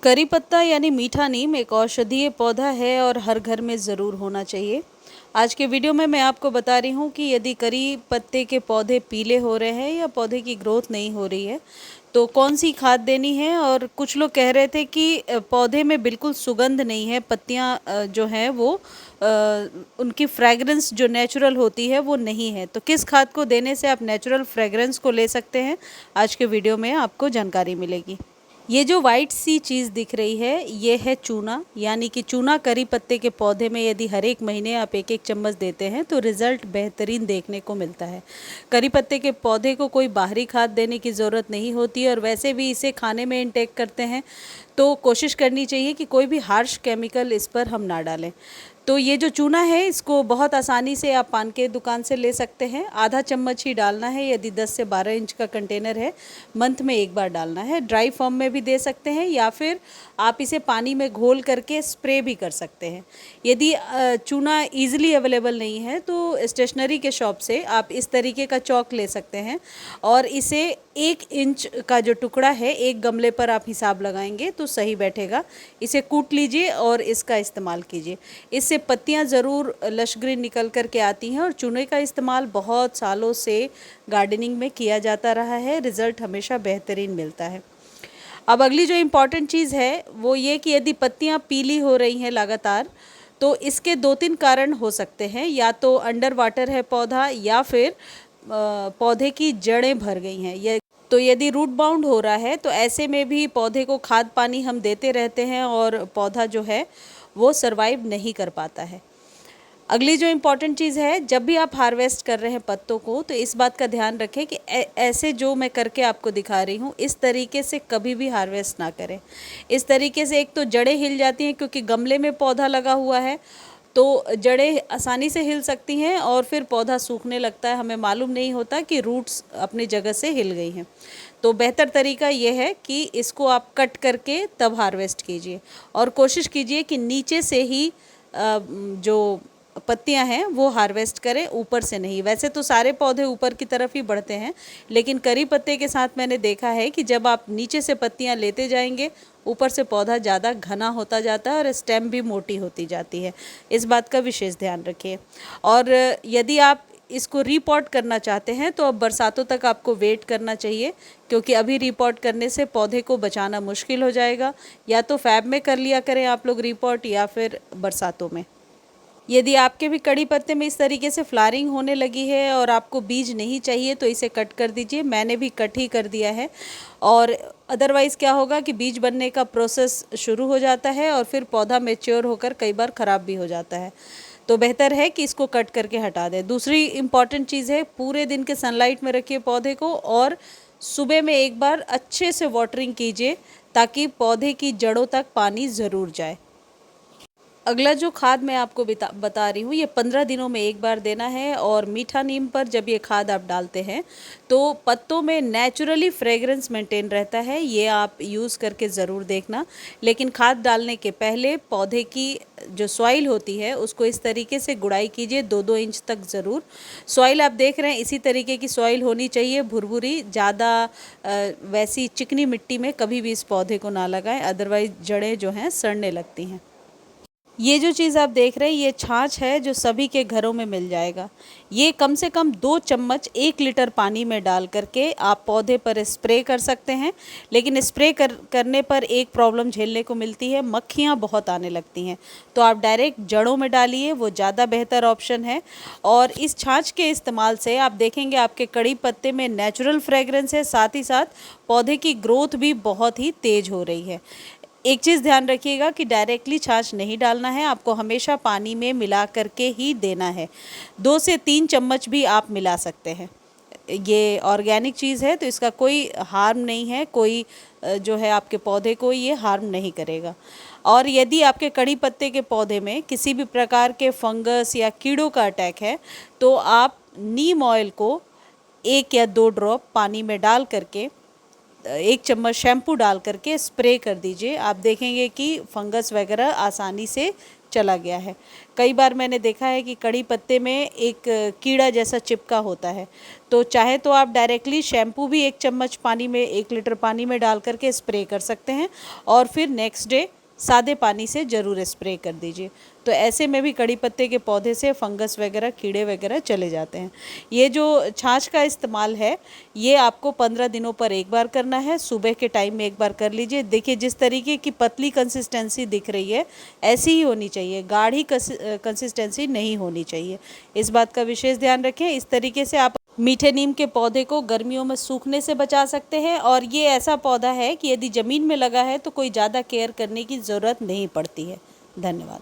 करी पत्ता यानी मीठा नीम एक औषधीय पौधा है और हर घर में ज़रूर होना चाहिए। आज के वीडियो में मैं आपको बता रही हूँ कि यदि करी पत्ते के पौधे पीले हो रहे हैं या पौधे की ग्रोथ नहीं हो रही है तो कौन सी खाद देनी है। और कुछ लोग कह रहे थे कि पौधे में बिल्कुल सुगंध नहीं है, पत्तियाँ जो हैं वो उनकी फ्रेगरेंस जो नेचुरल होती है वो नहीं है, तो किस खाद को देने से आप नेचुरल फ्रेगरेंस को ले सकते हैं, आज के वीडियो में आपको जानकारी मिलेगी। ये जो वाइट सी चीज़ दिख रही है ये है चूना, यानी कि चूना करी पत्ते के पौधे में यदि हर एक महीने आप एक एक चम्मच देते हैं तो रिज़ल्ट बेहतरीन देखने को मिलता है। करी पत्ते के पौधे को कोई बाहरी खाद देने की ज़रूरत नहीं होती और वैसे भी इसे खाने में इंटेक करते हैं तो कोशिश करनी चाहिए कि कोई भी हार्श केमिकल इस पर हम ना डालें। तो ये जो चूना है इसको बहुत आसानी से आप पान के दुकान से ले सकते हैं। आधा चम्मच ही डालना है, यदि 10 से 12 इंच का कंटेनर है मंथ में एक बार डालना है। ड्राई फॉर्म में भी दे सकते हैं या फिर आप इसे पानी में घोल करके स्प्रे भी कर सकते हैं। यदि चूना ईजिली अवेलेबल नहीं है तो स्टेशनरी के शॉप से आप इस तरीके का चौक ले सकते हैं और इसे 1 इंच का जो टुकड़ा है एक गमले पर आप हिसाब लगाएंगे तो सही बैठेगा। इसे कूट लीजिए और इसका इस्तेमाल कीजिए। इससे पत्तियां ज़रूर लश ग्रीन निकल कर के आती हैं और चूने का इस्तेमाल बहुत सालों से गार्डनिंग में किया जाता रहा है, रिज़ल्ट हमेशा बेहतरीन मिलता है। अब अगली जो इम्पॉर्टेंट चीज़ है वो ये कि यदि पत्तियां पीली हो रही हैं लगातार तो इसके 2-3 कारण हो सकते हैं। या तो अंडर वाटर है पौधा या फिर पौधे की जड़ें भर गई हैं। तो यदि रूट बाउंड हो रहा है तो ऐसे में भी पौधे को खाद पानी हम देते रहते हैं और पौधा जो है वो सरवाइव नहीं कर पाता है। अगली जो इम्पॉर्टेंट चीज़ है, जब भी आप हार्वेस्ट कर रहे हैं पत्तों को तो इस बात का ध्यान रखें कि ऐसे जो मैं करके आपको दिखा रही हूँ इस तरीके से कभी भी हार्वेस्ट ना करें। इस तरीके से एक तो जड़ें हिल जाती हैं, क्योंकि गमले में पौधा लगा हुआ है तो जड़ें आसानी से हिल सकती हैं और फिर पौधा सूखने लगता है, हमें मालूम नहीं होता कि रूट्स अपनी जगह से हिल गई हैं। तो बेहतर तरीका ये है कि इसको आप कट करके तब हार्वेस्ट कीजिए और कोशिश कीजिए कि नीचे से ही जो पत्तियां हैं वो हार्वेस्ट करें, ऊपर से नहीं। वैसे तो सारे पौधे ऊपर की तरफ ही बढ़ते हैं, लेकिन करी पत्ते के साथ मैंने देखा है कि जब आप नीचे से पत्तियां लेते जाएंगे ऊपर से पौधा ज़्यादा घना होता जाता है और स्टेम भी मोटी होती जाती है। इस बात का विशेष ध्यान रखिए। और यदि आप इसको रीपॉट करना चाहते हैं तो अब बरसातों तक आपको वेट करना चाहिए, क्योंकि अभी रीपॉट करने से पौधे को बचाना मुश्किल हो जाएगा। या तो फैब में कर लिया करें आप लोग रीपॉट या फिर बरसातों में। यदि आपके भी कड़ी पत्ते में इस तरीके से फ्लावरिंग होने लगी है और आपको बीज नहीं चाहिए तो इसे कट कर दीजिए। मैंने भी कट ही कर दिया है। और अदरवाइज़ क्या होगा कि बीज बनने का प्रोसेस शुरू हो जाता है और फिर पौधा मैच्योर होकर कई बार ख़राब भी हो जाता है। तो बेहतर है कि इसको कट करके हटा दें। दूसरी इम्पॉर्टेंट चीज़ है, पूरे दिन के सनलाइट में रखिए पौधे को और सुबह में एक बार अच्छे से वाटरिंग कीजिए ताकि पौधे की जड़ों तक पानी ज़रूर जाए। अगला जो खाद मैं आपको बता रही हूँ ये 15 दिनों में एक बार देना है। और मीठा नीम पर जब ये खाद आप डालते हैं तो पत्तों में नेचुरली फ्रेगरेंस मेंटेन रहता है, ये आप यूज़ करके ज़रूर देखना। लेकिन खाद डालने के पहले पौधे की जो सॉइल होती है उसको इस तरीके से गुड़ाई कीजिए, 2-2 इंच तक ज़रूर। सॉइल आप देख रहे हैं इसी तरीके की सॉइल होनी चाहिए, भुरभुरी, ज़्यादा वैसी चिकनी मिट्टी में कभी भी इस पौधे को ना लगाएं, अदरवाइज़ जड़ें जो हैं सड़ने लगती हैं। ये जो चीज़ आप देख रहे हैं ये छाछ है जो सभी के घरों में मिल जाएगा। ये कम से कम 2 चम्मच 1 लीटर पानी में डाल करके आप पौधे पर स्प्रे कर सकते हैं। लेकिन स्प्रे करने पर एक प्रॉब्लम झेलने को मिलती है, मक्खियाँ बहुत आने लगती हैं। तो आप डायरेक्ट जड़ों में डालिए, वो ज़्यादा बेहतर ऑप्शन है। और इस छाछ के इस्तेमाल से आप देखेंगे आपके कड़ी पत्ते में नेचुरल फ्रेगरेंस है, साथ ही साथ पौधे की ग्रोथ भी बहुत ही तेज़ हो रही है। एक चीज़ ध्यान रखिएगा कि डायरेक्टली छाछ नहीं डालना है, आपको हमेशा पानी में मिला करके ही देना है। 2 से 3 चम्मच भी आप मिला सकते हैं। ये ऑर्गेनिक चीज़ है तो इसका कोई हार्म नहीं है, कोई जो है आपके पौधे को ये हार्म नहीं करेगा। और यदि आपके कड़ी पत्ते के पौधे में किसी भी प्रकार के फंगस या कीड़ों का अटैक है तो आप नीम ऑयल को 1 या 2 ड्रॉप पानी में डाल करके 1 चम्मच शैम्पू डाल करके स्प्रे कर दीजिए। आप देखेंगे कि फंगस वगैरह आसानी से चला गया है। कई बार मैंने देखा है कि कड़ी पत्ते में एक कीड़ा जैसा चिपका होता है, तो चाहे तो आप डायरेक्टली शैम्पू भी 1 चम्मच पानी में 1 लीटर पानी में डाल करके स्प्रे कर सकते हैं और फिर नेक्स्ट डे सादे पानी से ज़रूर स्प्रे कर दीजिए। तो ऐसे में भी कड़ी पत्ते के पौधे से फंगस वगैरह कीड़े वगैरह चले जाते हैं। ये जो छाछ का इस्तेमाल है ये आपको 15 दिनों पर एक बार करना है, सुबह के टाइम में एक बार कर लीजिए। देखिए जिस तरीके की पतली कंसिस्टेंसी दिख रही है ऐसी ही होनी चाहिए, गाढ़ी कंसिस्टेंसी नहीं होनी चाहिए। इस बात का विशेष ध्यान रखें। इस तरीके से आप मीठे नीम के पौधे को गर्मियों में सूखने से बचा सकते हैं और ये ऐसा पौधा है कि यदि ज़मीन में लगा है तो कोई ज़्यादा केयर करने की ज़रूरत नहीं पड़ती है। धन्यवाद।